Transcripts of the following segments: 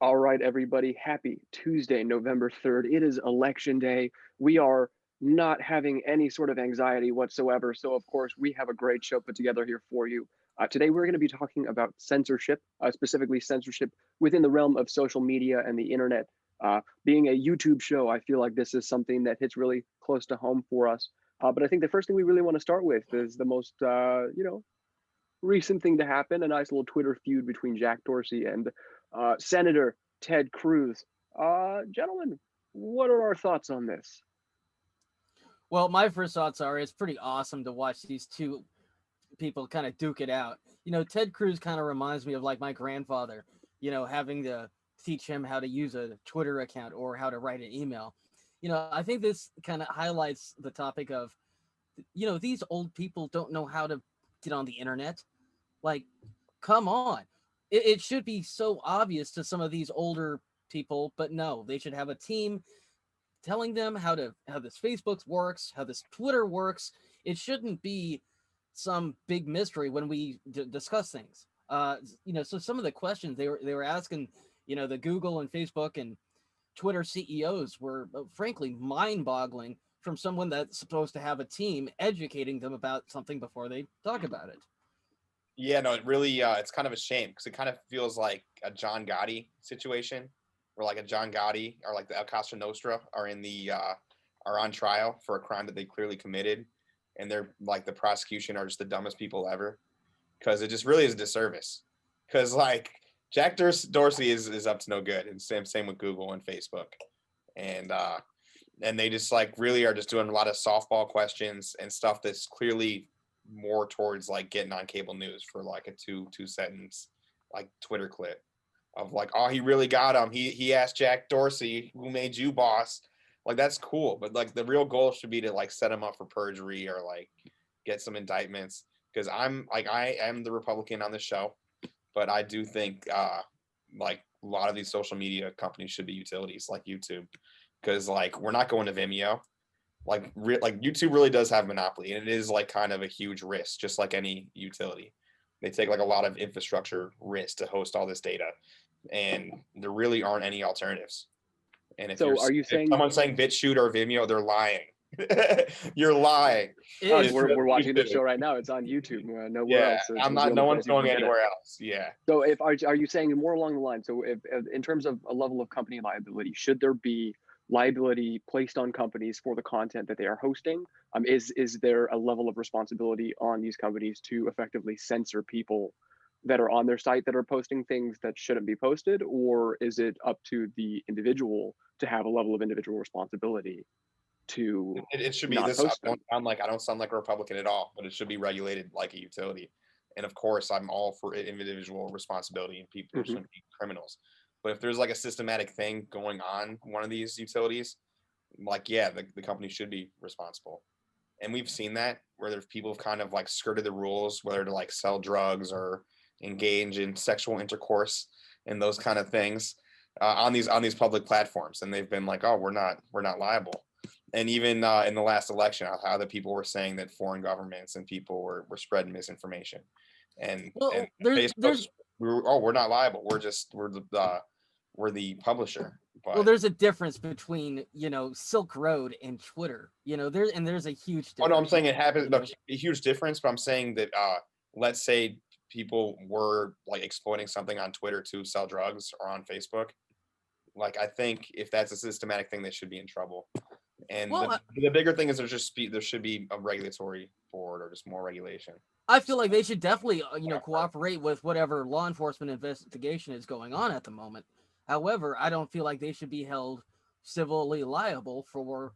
All right, everybody. Happy Tuesday, November 3rd. It is election day. We are not having any sort of anxiety whatsoever. So, of course, we have a great show put together here for you. Today, we're going to be talking about censorship, specifically censorship within the realm of social media and the internet. Being a YouTube show, I feel like this is something that hits really close to home for us. But I think the first thing we really want to start with is the most, recent thing to happen, a nice little Twitter feud between Jack Dorsey and Senator Ted Cruz. Gentlemen, what are our thoughts on this? Well, my first thoughts are it's pretty awesome to watch these two people kind of duke it out. Ted Cruz kind of reminds me of like my grandfather, having to teach him how to use a Twitter account or how to write an email. I think this kind of highlights the topic of, these old people don't know how to get on the internet. Like, come on. It should be so obvious to some of these older people, but no, they should have a team telling them how this Facebook works, how this Twitter works. It shouldn't be some big mystery when we discuss things. So some of the questions they were asking, the Google and Facebook and Twitter CEOs were frankly mind-boggling from someone that's supposed to have a team educating them about something before they talk about it. Yeah, no, it really, it's kind of a shame because it kind of feels like a John Gotti situation, where like a John Gotti or like the El Costa Nostra are are on trial for a crime that they clearly committed, and they're like the prosecution are just the dumbest people ever, because it just really is a disservice. Because like Jack Dorsey is up to no good, and same with Google and Facebook, and they just like really are just doing a lot of softball questions and stuff that's clearly more towards like getting on cable news for like a two sentence like Twitter clip of like, oh, he really got him. He asked Jack Dorsey, who made you boss? Like, that's cool, but like the real goal should be to like set him up for perjury or like get some indictments. Because I am the Republican on the show, but I do think like a lot of these social media companies should be utilities like YouTube, because like we're not going to Vimeo. Like YouTube really does have monopoly, and it is like kind of a huge risk, just like any utility. They take like a lot of infrastructure risk to host all this data, and there really aren't any alternatives. And if So, are you if saying? someone's saying BitChute or Vimeo, they're lying. You're lying. Oh, It's we're just watching this YouTube. show right now. It's on YouTube. Nowhere Yeah, else. So I'm this is the not. only No place one's you can going get it. anywhere else. Yeah. So, if are you saying more along the line? So, if in terms of a level of company liability, should there be liability placed on companies for the content that they are hosting? Is there a level of responsibility on these companies to effectively censor people that are on their site that are posting things that shouldn't be posted, or is it up to the individual to have a level of individual responsibility to It should be not this. I post them? don't sound like a Republican at all, but it should be regulated like a utility. And of course, I'm all for individual responsibility, and people Hmm. shouldn't be criminals. But if there's like a systematic thing going on one of these utilities, like yeah, the company should be responsible. And we've seen that where there's people have kind of like skirted the rules, whether to like sell drugs or engage in sexual intercourse and those kind of things on these public platforms, and they've been like, oh, we're not liable. And even in the last election, how the people were saying that foreign governments and people were spreading misinformation, and Well, there's Facebook's we're not liable. We're the publisher, well, but there's a difference between Silk Road and Twitter. There's a huge oh no, I'm difference. saying it happens. You No, know, a huge difference. But I'm saying that let's say people were like exploiting something on Twitter to sell drugs or on Facebook. Like I think if that's a systematic thing, they should be in trouble. And well, the bigger thing is there should be a regulatory board or just more regulation. I feel like they should definitely cooperate with whatever law enforcement investigation is going on at the moment. However, I don't feel like they should be held civilly liable for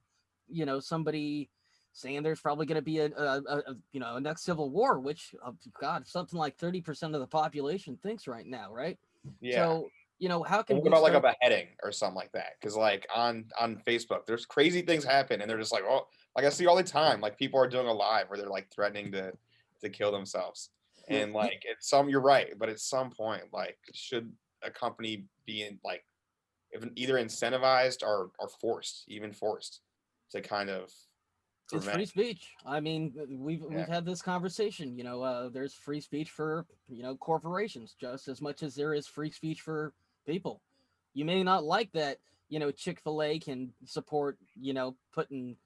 somebody saying there's probably going to be a next civil war, which God, something like 30% of the population thinks right now, right? Yeah. So how But can what we about like a start? beheading or something like that? Because like on Facebook, there's crazy things happen, and they're just like, oh, like I see all the time, like people are doing a live where they're like threatening to kill themselves, and like you're right, but at some point, like should a company be in like either incentivized or forced to kind of It's prevent? free speech. I mean, we've Yeah. had this conversation. There's free speech for corporations just as much as there is free speech for people. You may not like that, Chick-fil-A can support, putting,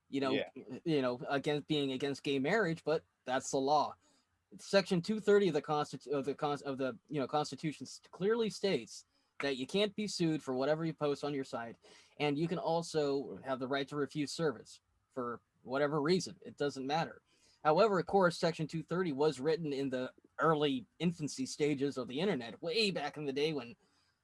you know, Yeah. against being against gay marriage, but that's the law. Section 230 of the Constitution clearly states that you can't be sued for whatever you post on your site, and you can also have the right to refuse service for whatever reason. It doesn't matter. However, of course, Section 230 was written in the early infancy stages of the internet, way back in the day when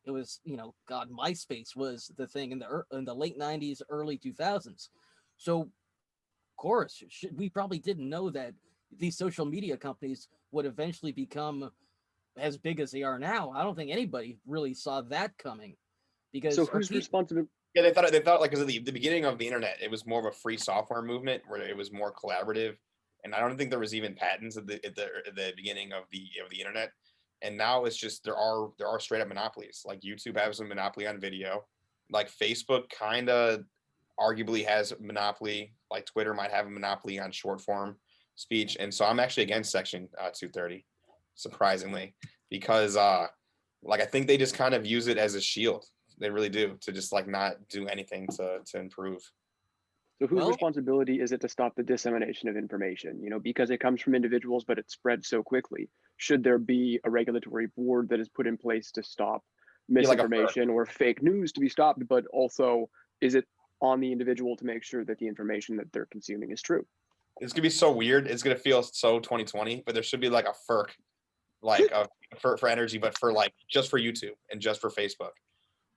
it was, God, MySpace was the thing in the late 90s, early 2000s. So, of course, we probably didn't know that these social media companies would eventually become as big as they are now. I don't think anybody really saw that coming, So because who's responsible? Yeah, they thought like, because at the beginning of the internet, it was more of a free software movement where it was more collaborative, and I don't think there was even patents at the beginning of the internet. And now it's just there are straight up monopolies. Like YouTube has a monopoly on video, like Facebook kind of arguably has a monopoly. Like Twitter might have a monopoly on short form speech, and so I'm actually against Section 230, surprisingly, because like I think they just kind of use it as a shield. They really do, to just like not do anything to improve. So whose well, responsibility is it to stop the dissemination of information? Because it comes from individuals, but it spreads so quickly. Should there be a regulatory board that is put in place to stop Be like a misinformation or fake news to be stopped? But also, is it on the individual to make sure that the information that they're consuming is true? It's gonna be so weird. It's gonna feel so 2020, but there should be like a FERC, like for energy, but for like just for YouTube and just for Facebook,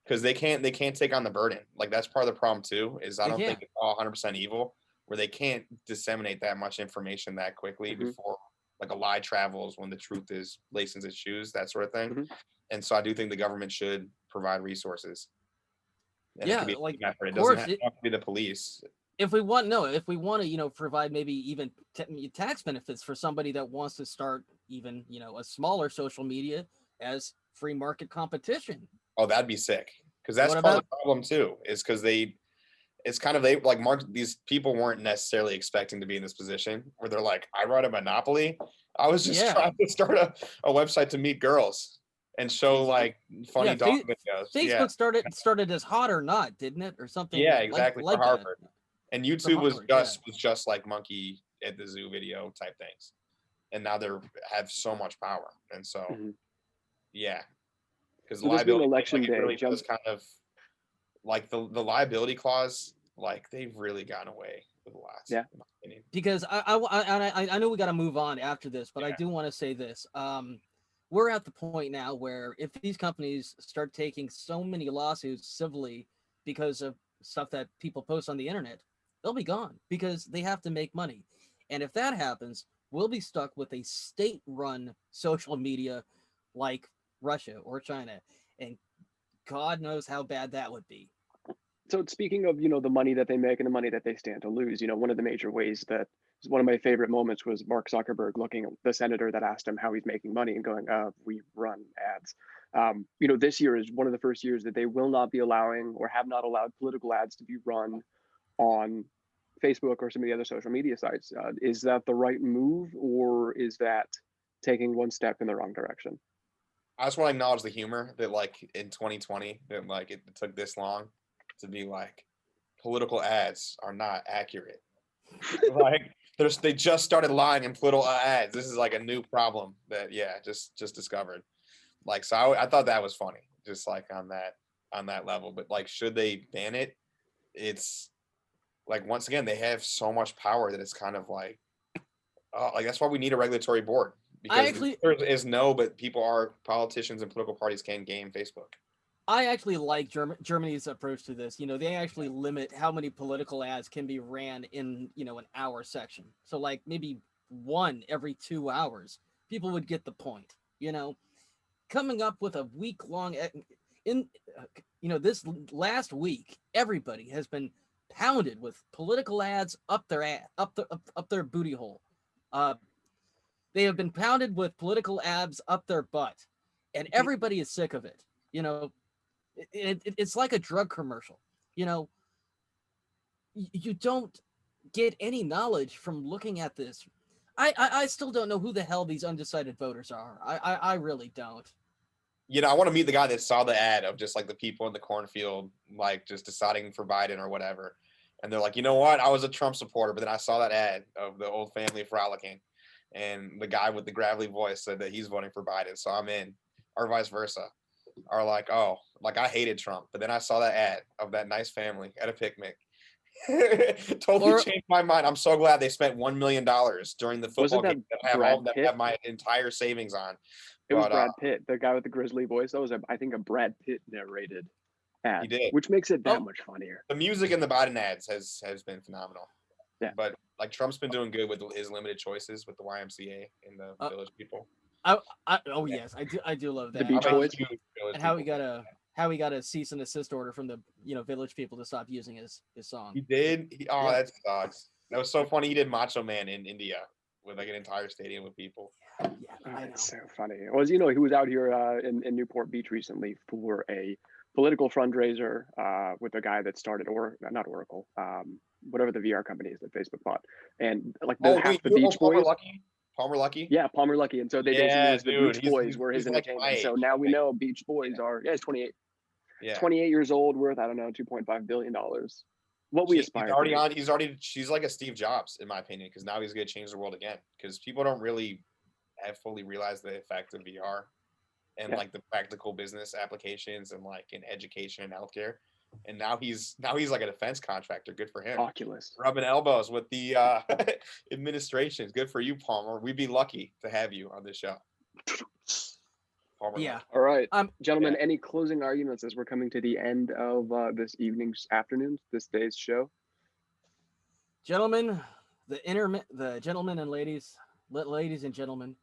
because they can't take on the burden. Like that's part of the problem too. Is I they don't can't. think it's all 100% evil, where they can't disseminate that much information that quickly Hmm. before like a lie travels when the truth is lacing its shoes, that sort of thing. Hmm. And so I do think the government should provide resources, and it Yeah, could be a like, team effort. of It doesn't course, have to be the police. if we want, no, if we want to, provide maybe even tax benefits for somebody that wants to start even, a smaller social media as free market competition. Oh, that'd be sick. Because that's What part of about the problem too. Is because it's kind of they like Mark. These people weren't necessarily expecting to be in this position where they're like, I run a monopoly. I was just Yeah, trying to start a website to meet girls and show like funny yeah, dog videos. Yeah, Facebook started as Hot or Not, didn't it, or something yeah, like exactly, for like that Harvard. And for YouTube was Harvard? Yeah, just like monkey at the zoo video type things, and now they're have so much power. And so Hmm. yeah, because So this being liability, like election it day, really does kind of like the liability clause, like they've really gone away with a lot, yeah. in my opinion. because I know we got to move on after this, but I Yeah. do want to say this. We're at the point now where if these companies start taking so many lawsuits civilly because of stuff that people post on the internet, they'll be gone because they have to make money. And if that happens, we'll be stuck with a state-run social media like Russia or China. And God knows how bad that would be. So speaking of, the money that they make and the money that they stand to lose, one of the major ways that one of my favorite moments was Mark Zuckerberg looking at the senator that asked him how he's making money and going, we run ads. This year is one of the first years that they will not be allowing or have not allowed political ads to be run on Facebook or some of the other social media sites. Is that the right move, or is that taking one step in the wrong direction? I just want to acknowledge the humor that like in 2020 that like it took this long to be like political ads are not accurate. Like they just started lying in political ads. This is like a new problem that just discovered. Like so I thought that was funny, just like on that level. But like should they ban it? It's like once again they have so much power that it's kind of like like that's why we need a regulatory board, I because the actually answer is no, but politicians and political parties can game Facebook. I actually like Germany's approach to this. They actually limit how many political ads can be ran in, an hour section. So like maybe one every 2 hours. People would get the point. Coming up with a week long in this last week, everybody has been pounded with political ads up their up their booty hole. They have been pounded with political ads up their butt, and everybody is sick of it. It's like a drug commercial. You know, you don't get any knowledge from looking at this. I still don't know who the hell these undecided voters are. I really don't. You know, I want to meet the guy that saw the ad of just like the people in the cornfield, like just deciding for Biden or whatever. And they're like, you know what? I was a Trump supporter, but then I saw that ad of the old family frolicking. And the guy with the gravelly voice said that he's voting for Biden. So I'm in, or vice versa. Are like, oh, like I hated Trump, but then I saw that ad of that nice family at a picnic. Totally Or- changed my mind. I'm so glad they spent $1 million during the football Wasn't that game that I have Brad all that I Pitt? have my entire savings on. It was But Brad Pitt, the guy with the grizzly voice. That was, I think, a Brad Pitt narrated ad, he did. which makes it that Oh. much funnier. The music in the Biden ads has been phenomenal. Yeah. But like Trump's been doing good with his limited choices with the YMCA and the Village People. Oh yes, I do love The that. Beach I'm a Boys? huge Village And how he People got a cease and desist order from the Village People to stop using his song. He did. Yeah. That sucks. That was so funny. He did Macho Man in India with like an entire stadium of people. Yeah, Oh, I know. it's so funny. Well, he was out here in Newport Beach recently for a political fundraiser with a guy that started, or not Oracle, whatever the VR company is that Facebook bought, and like the half the Beach Palmer Boys. Lucky? Palmer Lucky? Yeah, Palmer Lucky, and so they Yeah, basically dude, the Beach Boys he's were his like my entertainment. So age, now I we think. know Beach Boys are he's 28. Yeah. 28 years old, worth I don't know $2.5 billion. What we He's aspire already to. on. She's like a Steve Jobs, in my opinion, because now he's gonna change the world again. Because people don't really have fully realized the effect of VR and like the practical business applications and like in education and healthcare. And now he's like a defense contractor. Good for him. Oculus. Rubbing elbows with the administrations. Good for you, Palmer. We'd be lucky to have you on this show. Palmer Yeah. Lucky. All right, gentlemen. yeah. Any closing arguments as we're coming to the end of this day's show? Gentlemen, the gentlemen and ladies and gentlemen,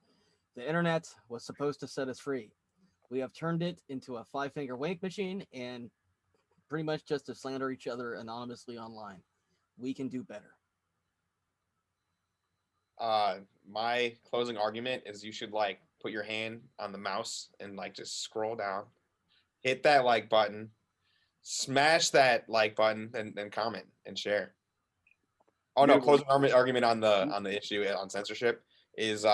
the internet was supposed to set us free. We have turned it into a 5-finger wank machine and pretty much just to slander each other anonymously online. We can do better. My closing argument is you should like put your hand on the mouse and like just scroll down, hit that like button, smash that like button, and comment and share. Oh no, closing argument on the issue on censorship is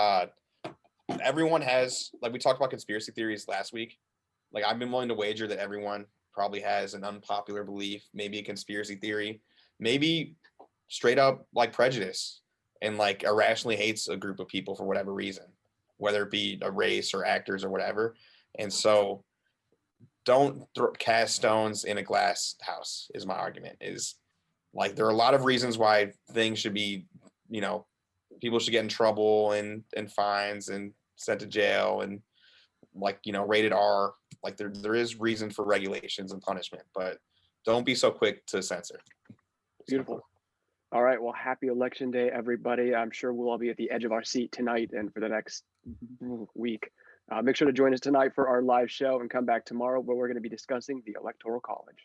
everyone has, like we talked about conspiracy theories last week. Like I've been willing to wager that everyone probably has an unpopular belief, maybe a conspiracy theory, maybe straight up like prejudice and like irrationally hates a group of people for whatever reason, whether it be a race or actors or whatever. And so don't cast stones in a glass house is my argument. Is like there are a lot of reasons why things should be, people should get in trouble and fines and sent to jail and like, rated R. Like there is reason for regulations and punishment, but don't be so quick to censor. Beautiful. All right. Well, happy election day, everybody. I'm sure we'll all be at the edge of our seat tonight and for the next week. Make sure to join us tonight for our live show and come back tomorrow where we're going to be discussing the Electoral College.